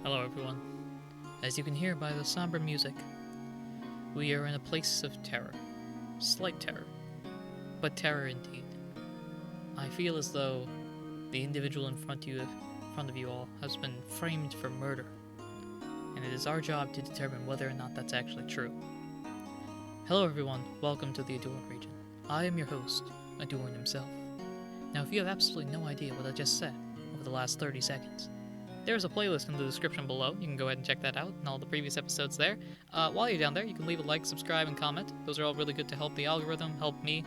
Hello everyone. As you can hear by the somber music, we are in a place of terror. Slight terror, but terror indeed. I feel as though the individual in front of you all has been framed for murder, and it is our job to determine whether or not that's actually true. Hello everyone, welcome to the Ahdurin region. I am your host, Ahdurin himself. Now if you have absolutely no idea what I just said over the last 30 seconds, there's a playlist in the description below. You can go ahead and check that out and all the previous episodes there. While you're down there, you can leave a like, subscribe, and comment. Those are all really good to help the algorithm, help me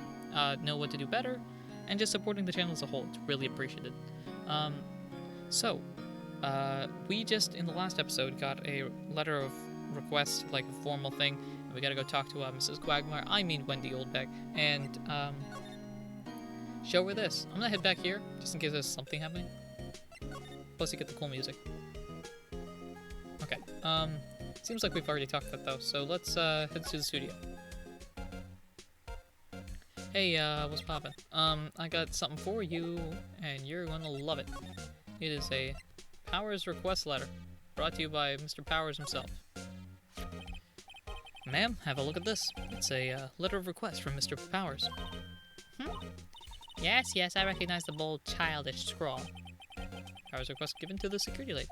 know what to do better, and just supporting the channel as a whole. It's really appreciated. We just, in the last episode, got a letter of request, like a formal thing, and we gotta go talk to Mrs. Quagmire, Wendy Oldbeck, and show her this. I'm gonna head back here, just in case there's something happening. Plus you get the cool music. Okay, seems like we've already talked that though, so let's head to the studio. Hey, what's poppin'? I got something for you, and you're gonna love it. It is a Powers request letter, brought to you by Mr. Powers himself. Ma'am, have a look at this. It's a letter of request from Mr. Powers. Yes, I recognize the bold, childish scrawl. Powers request given to the security lady.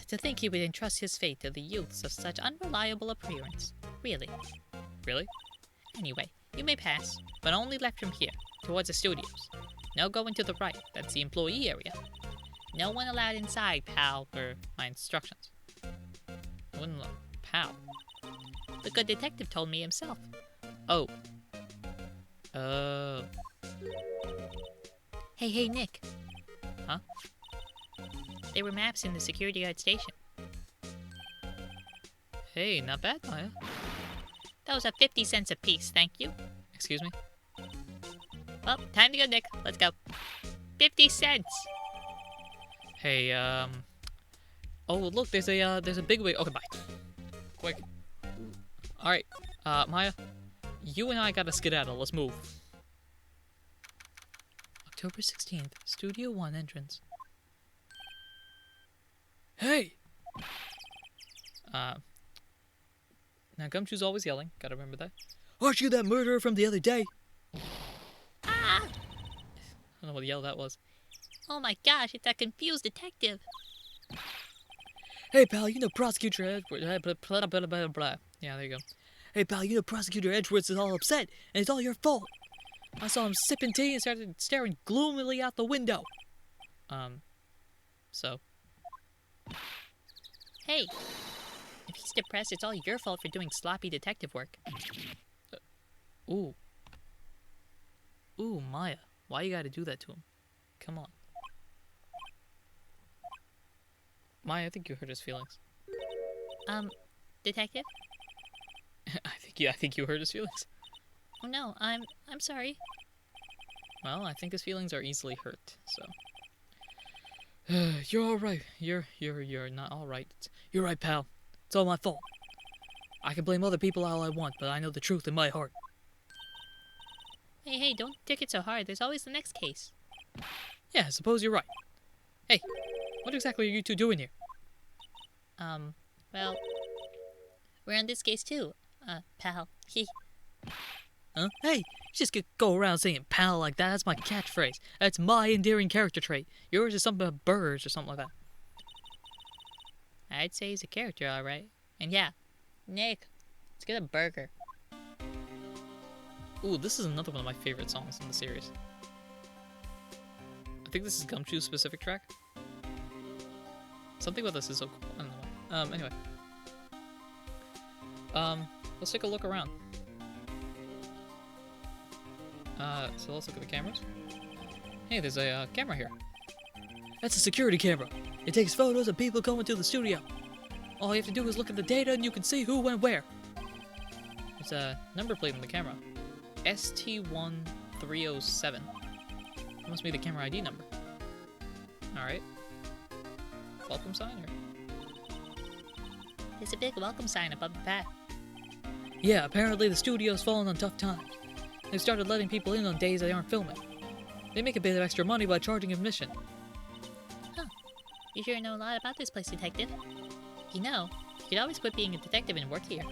To think he would entrust his fate to the youths of such unreliable appearance. Really? Really? Anyway, you may pass, but only left from here, towards the studios. No going to the right, that's the employee area. No one allowed inside, pal, per my instructions. No one allowed, pal? The good detective told me himself. Oh. Hey, Nick. Huh? There were maps in the security guard station. Hey, not bad, Maya. Those are 50 cents apiece, thank you. Excuse me? Well, time to go, Nick. Let's go. 50 cents! Hey, oh, look, there's a big wig. Okay, bye. Quick. Alright, Maya. You and I gotta skedaddle. Let's move. October 16th, Studio 1 entrance. Hey! Now Gumshoe's always yelling. Gotta remember that. Aren't you that murderer from the other day? Ah! I don't know what yell that was. Oh my gosh, it's that confused detective. Hey pal, you know Prosecutor Edwards. Blah, blah, blah, blah. Yeah, there you go. Hey pal, you know Prosecutor Edwards is all upset, and it's all your fault. I saw him sipping tea and started staring gloomily out the window. So? Hey, if he's depressed, it's all your fault for doing sloppy detective work. Ooh, Maya, why you gotta do that to him? Come on. Maya, I think you hurt his feelings. Detective? I think you hurt his feelings. Oh no, I'm sorry. Well, I think his feelings are easily hurt, so. You're alright. You're not alright. You're right, pal. It's all my fault. I can blame other people all I want, but I know the truth in my heart. Hey, don't take it so hard. There's always the next case. Yeah, I suppose you're right. Hey, what exactly are you two doing here? Well, we're on this case too, pal. Huh? Hey, you just could go around saying pal like that. That's my catchphrase. That's my endearing character trait. Yours is something about birds or something like that. I'd say he's a character, alright. And yeah, Nick, let's get a burger. Ooh, this is another one of my favorite songs in the series. I think this is Gumshoe's specific track. Something about this is so cool. I don't know. Anyway. Let's take a look around. So let's look at the cameras. Hey, there's a camera here. That's a security camera. It takes photos of people going to the studio. All you have to do is look at the data and you can see who went where. There's a number plate on the camera. ST1307. That must be the camera ID number. Alright. Welcome sign here. There's a big welcome sign above the path. Yeah, apparently the studio's fallen on tough times. They've started letting people in on days they aren't filming. They make a bit of extra money by charging admission. Huh. You sure know a lot about this place, Detective. You know, you could always quit being a detective and work here.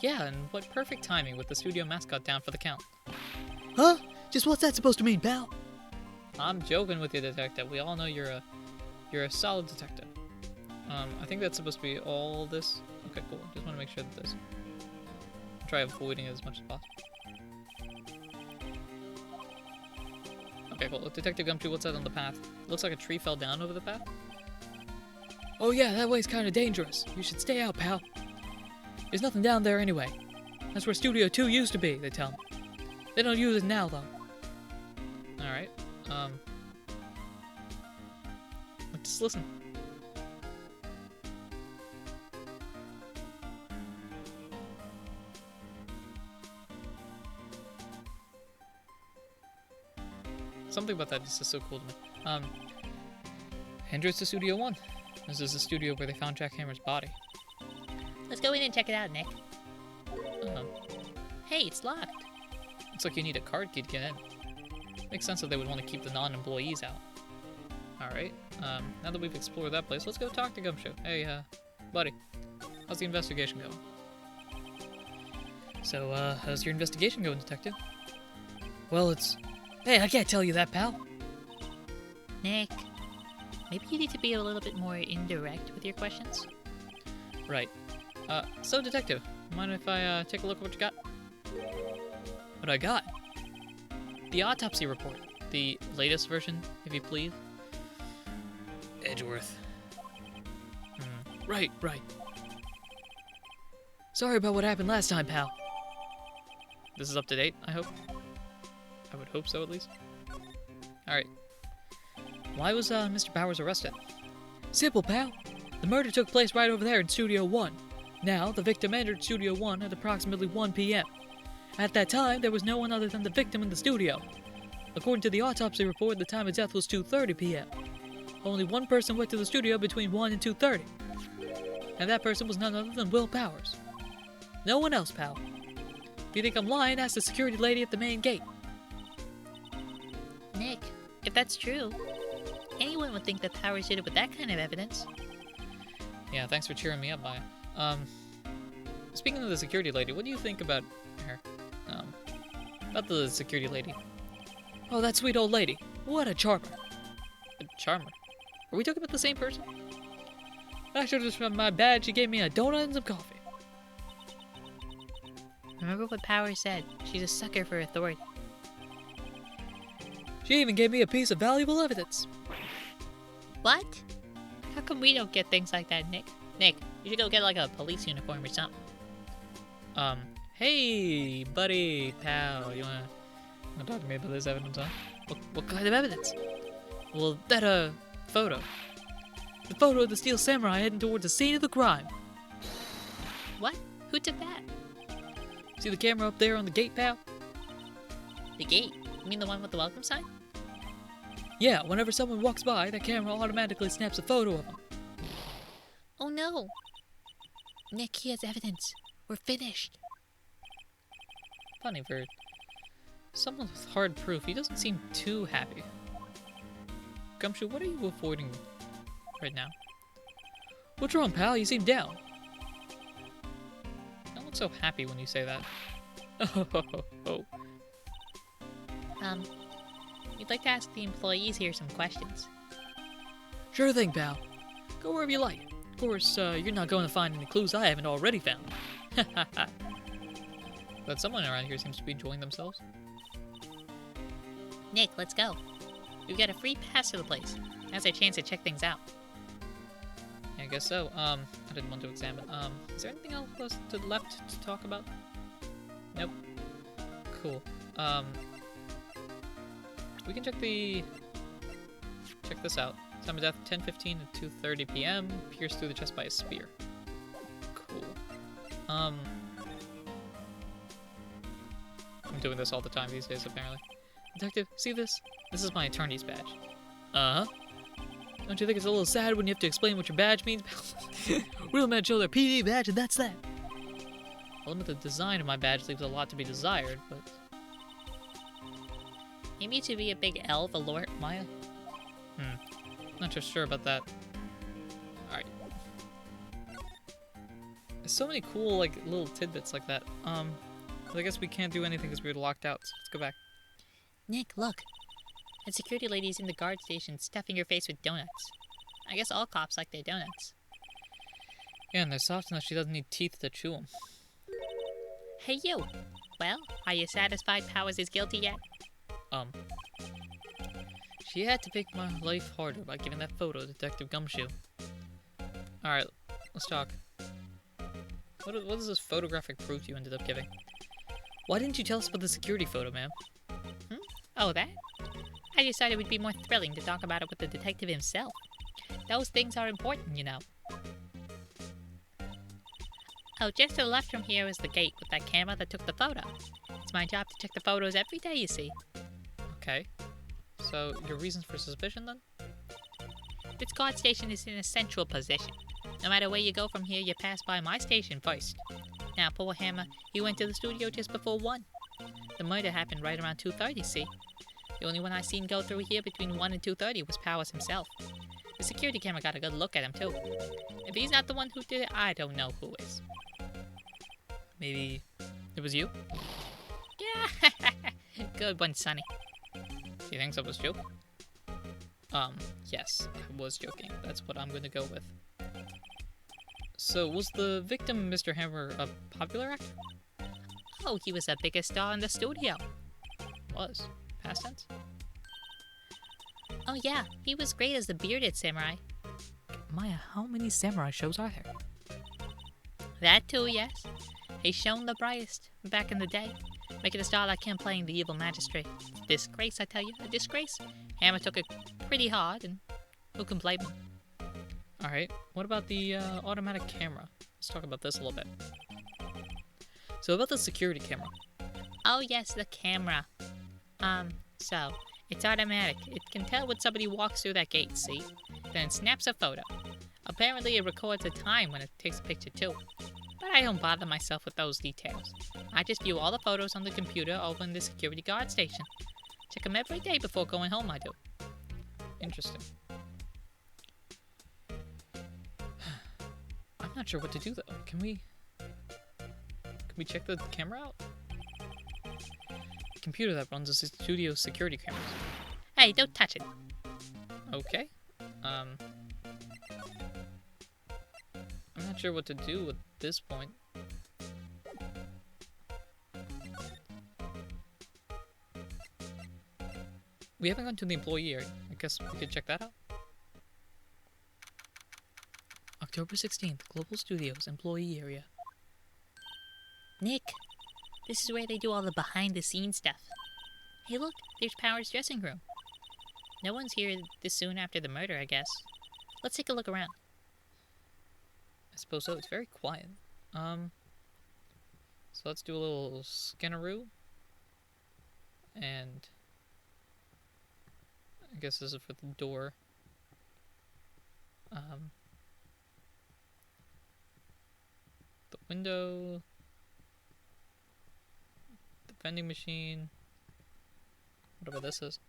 Yeah, and what perfect timing with the studio mascot down for the count. Huh? Just what's that supposed to mean, pal? I'm joking with you, detective. We all know you're a solid detective. I think that's supposed to be all this. Okay, cool. Just want to make sure that this. Try avoiding it as much as possible. Okay, cool. Detective Gumshoe, what's that on the path? Looks like a tree fell down over the path. Oh yeah, that way's kind of dangerous. You should stay out, pal. There's nothing down there anyway. That's where Studio 2 used to be, they tell me. They don't use it now, though. Alright, let's just listen. Something about that is just so cool to me. Entrance to Studio 1. This is the studio where they found Jack Hammer's body. Let's go in and check it out, Nick. Hey, it's locked. Looks like you need a card key to get in. Makes sense that they would want to keep the non-employees out. Alright, now that we've explored that place, let's go talk to Gumshoe. Hey, buddy, how's the investigation going? So, how's your investigation going, detective? Well, it's... Hey, I can't tell you that, pal. Nick, maybe you need to be a little bit more indirect with your questions. Right. So detective, mind if I, take a look at what you got? What I got? The autopsy report. The latest version, if you please. Edgeworth. Right. Sorry about what happened last time, pal. This is up to date, I hope? I would hope so, at least. Alright. Why was, Mr. Bowers arrested? Simple, pal. The murder took place right over there in Studio 1. Now, the victim entered Studio 1 at approximately 1 p.m. At that time, there was no one other than the victim in the studio. According to the autopsy report, the time of death was 2:30 p.m. Only one person went to the studio between 1 and 2:30. And that person was none other than Will Bowers. No one else, pal. If you think I'm lying, ask the security lady at the main gate. Nick, if that's true, anyone would think that Powers did it with that kind of evidence. Yeah, thanks for cheering me up, Maya. Speaking of the security lady, what do you think about her? About the security lady. Oh, that sweet old lady. What a charmer. A charmer? Are we talking about the same person? I showed her from my badge. She gave me a donut and some coffee. Remember what Powers said. She's a sucker for authority. She even gave me a piece of valuable evidence. What? How come we don't get things like that, Nick? Nick, you should go get like a police uniform or something. Hey, buddy, pal, you wanna talk to me about this evidence, huh? What kind of evidence? Well, that, photo. The photo of the Steel Samurai heading towards the scene of the crime. What? Who took that? See the camera up there on the gate, pal? The gate? You mean the one with the welcome sign? Yeah, whenever someone walks by, that camera automatically snaps a photo of them. Oh no! Nick, he has evidence. We're finished. Funny, for someone with hard proof, he doesn't seem too happy. Gumshoe, what are you avoiding right now? What's wrong, pal? You seem down. You don't look so happy when you say that. Oh. We'd like to ask the employees here some questions. Sure thing, pal. Go wherever you like. Of course, you're not going to find any clues I haven't already found. But someone around here seems to be enjoying themselves. Nick, let's go. We've got a free pass to the place. Now's our chance to check things out. Yeah, I guess so. I didn't want to examine. Is there anything else to the left to talk about? Nope. Cool. We can check this out. Time of death, 10:15 to 2:30 p.m. Pierced through the chest by a spear. Cool. I'm doing this all the time these days, apparently. Detective, see this? This is my attorney's badge. Uh-huh. Don't you think it's a little sad when you have to explain what your badge means? Real men show their PD badge and that's that. Well, the design of my badge leaves a lot to be desired, but... Maybe to be a big elf alert, Maya? Not too sure about that. Alright. There's so many cool, like, little tidbits like that. But I guess we can't do anything because we were locked out, so let's go back. Nick, look. The security lady's in the guard station stuffing her face with donuts. I guess all cops like their donuts. Yeah, and they're soft enough she doesn't need teeth to chew them. Hey, you. Well, are you satisfied Powers is guilty yet? She had to make my life harder by giving that photo to Detective Gumshoe. Alright, let's talk. What is this photographic proof you ended up giving? Why didn't you tell us about the security photo, ma'am? Oh, that? I decided it would be more thrilling to talk about it with the detective himself. Those things are important, you know. Oh, just to the left from here is the gate with that camera that took the photo. It's my job to check the photos every day, you see. Okay. So, your reasons for suspicion, then? This guard station is in a central position. No matter where you go from here, you pass by my station first. Now, poor Hammer, he went to the studio just before 1. The murder happened right around 2:30, see? The only one I seen go through here between 1 and 2:30 was Powers himself. The security camera got a good look at him, too. If he's not the one who did it, I don't know who is. Maybe it was you? Yeah, good one, Sonny. Do you think that was joke? Yes, I was joking. That's what I'm gonna go with. So, was the victim, Mr. Hammer, a popular actor? Oh, he was the biggest star in the studio. Was. Past tense? Oh yeah, he was great as the bearded samurai. Maya, how many samurai shows are there? That too, yes. He shone the brightest back in the day, making a star like him playing the evil magistrate. Disgrace, I tell you, a disgrace. Hammer took it pretty hard, and who can blame him? Alright, what about the automatic camera? Let's talk about this a little bit. So about the security camera. Oh yes, the camera. So, it's automatic. It can tell when somebody walks through that gate, see? Then it snaps a photo. Apparently it records the time when it takes a picture too. But I don't bother myself with those details. I just view all the photos on the computer over in the security guard station. Check them every day before going home, I do. Interesting. I'm not sure what to do though. Can we check the camera out? The computer that runs the studio security cameras. Hey, don't touch it. Okay. I'm not sure what to do at this point. We haven't gone to the employee area. I guess we could check that out. October 16th, Global Studios employee area. Nick, this is where they do all the behind-the-scenes stuff. Hey look, there's Power's dressing room. No one's here this soon after the murder, I guess. Let's take a look around. I suppose so. It's very quiet. So let's do a little scanneroo. And I guess this is for the door. The window. The vending machine. Whatever this is.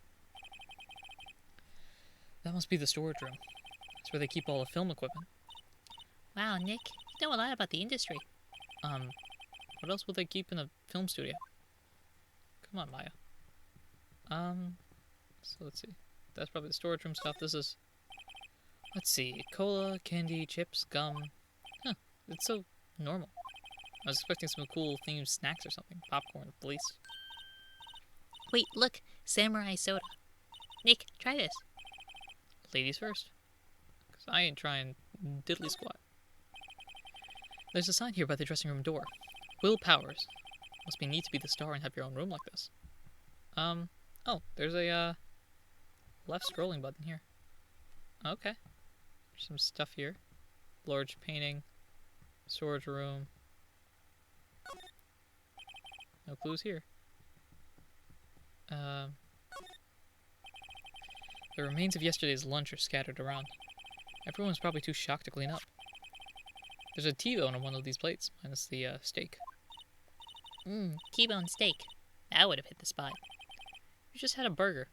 That must be the storage room. That's where they keep all the film equipment. Wow, Nick, you know a lot about the industry. What else would they keep in a film studio? Come on, Maya. So let's see. That's probably the storage room stuff. This is, let's see, cola, candy, chips, gum. Huh, it's so normal. I was expecting some cool themed snacks or something. Popcorn, police. Wait, look, samurai soda. Nick, try this. Ladies first. Because I ain't trying diddly squat. There's a sign here by the dressing room door. Will Powers. Must be neat to be the star and have your own room like this. Oh, there's a, left scrolling button here. Okay. There's some stuff here. Large painting. Storage room. No clues here. The remains of yesterday's lunch are scattered around. Everyone's probably too shocked to clean up. There's a T-bone on one of these plates, minus the steak. T-bone steak. That would have hit the spot. You just had a burger.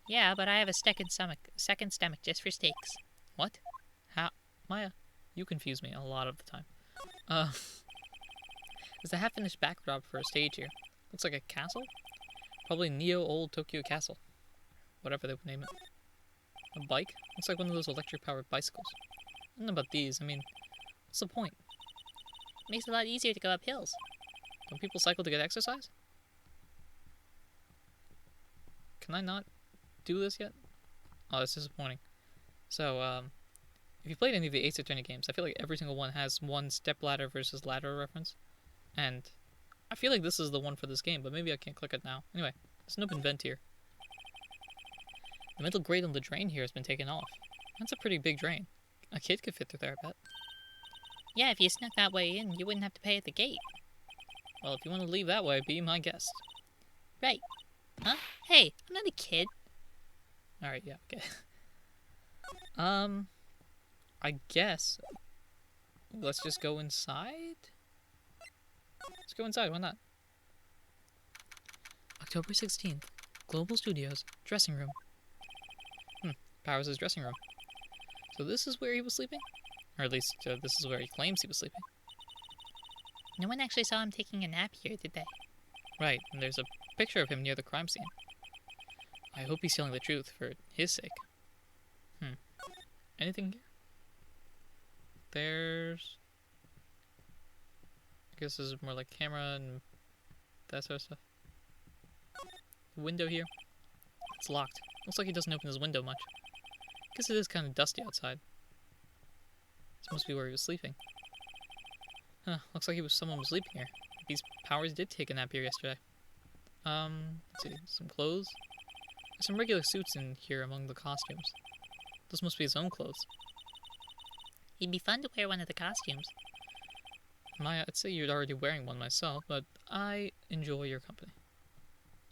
Yeah, but I have a second stomach just for steaks. What? How? Maya, you confuse me a lot of the time. There's a half-finished backdrop for a stage here. Looks like a castle? Probably Neo Old Tokyo Castle. Whatever they would name it. A bike? Looks like one of those electric-powered bicycles. I don't know about these. I mean, what's the point? Makes it a lot easier to go up hills. Don't people cycle to get exercise? Can I not do this yet? Oh, that's disappointing. So, if you played any of the Ace Attorney games, I feel like every single one has one stepladder versus ladder reference. And I feel like this is the one for this game, but maybe I can't click it now. Anyway, there's an open vent here. The metal grate on the drain here has been taken off. That's a pretty big drain. A kid could fit through there, I bet. Yeah, if you snuck that way in, you wouldn't have to pay at the gate. Well, if you want to leave that way, be my guest. Right. Huh? Hey, I'm not a kid. Alright, yeah, okay. I guess let's just go inside? Let's go inside, why not? October 16th, Global Studios, dressing room. Powers' dressing room. So this is where he was sleeping? Or at least, this is where he claims he was sleeping. No one actually saw him taking a nap here, did they? Right, and there's a picture of him near the crime scene. I hope he's telling the truth for his sake. Anything here? There's... I guess this is more like camera and that sort of stuff. Window here. It's locked. Looks like he doesn't open his window much. Guess it is kind of dusty outside. This must be where he was sleeping. Huh, looks like someone was sleeping here. These Powers did take a nap here yesterday. Let's see, some clothes. There's some regular suits in here among the costumes. Those must be his own clothes. It'd be fun to wear one of the costumes. Maya, I'd say you're already wearing one myself, but I enjoy your company.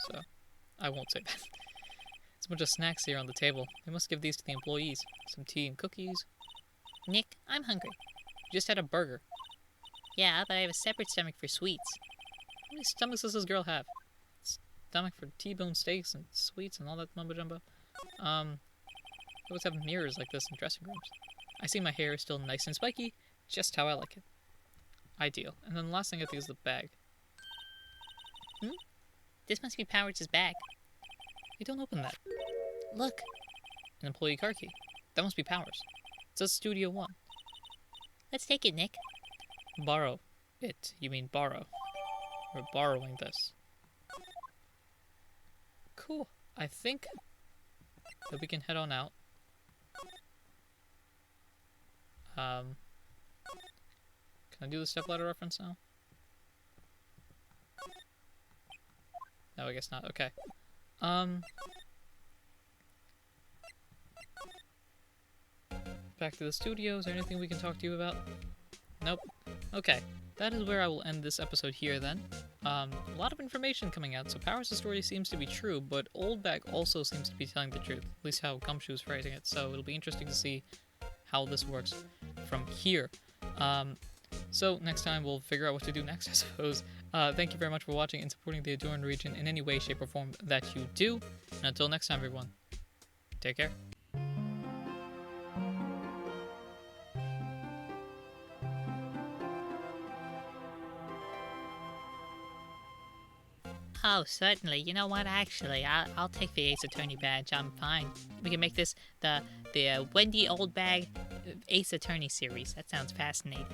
So, I won't say that. There's a bunch of snacks here on the table. They must give these to the employees. Some tea and cookies. Nick, I'm hungry. You just had a burger. Yeah, but I have a separate stomach for sweets. How many stomachs does this girl have? Stomach for T-bone steaks and sweets and all that mumbo-jumbo. I always have mirrors like this in dressing rooms. I see my hair is still nice and spiky, just how I like it. Ideal. And then the last thing I think is the bag. This must be Powers' bag. Hey, don't open that. Look. An employee car key. That must be Powers. It says Studio 1. Let's take it, Nick. Borrow it. You mean borrow. We're borrowing this. Cool. I think that we can head on out. Can I do the stepladder reference now? No, I guess not. Okay. Back to the studio. Is there anything we can talk to you about? Nope. Okay. That is where I will end this episode here then. A lot of information coming out, so Powers' story seems to be true, but Old Bag also seems to be telling the truth. At least how Gumshoe's phrasing it, so it'll be interesting to see how this works from here. So next time we'll figure out what to do next, I suppose. Thank you very much for watching and supporting the Ahdurin region in any way, shape, or form that you do. And until next time, everyone, take care. Oh, certainly. You know what? Actually, I'll take the Ace Attorney badge. I'm fine. We can make this the Wendy Old Bag Ace Attorney series. That sounds fascinating.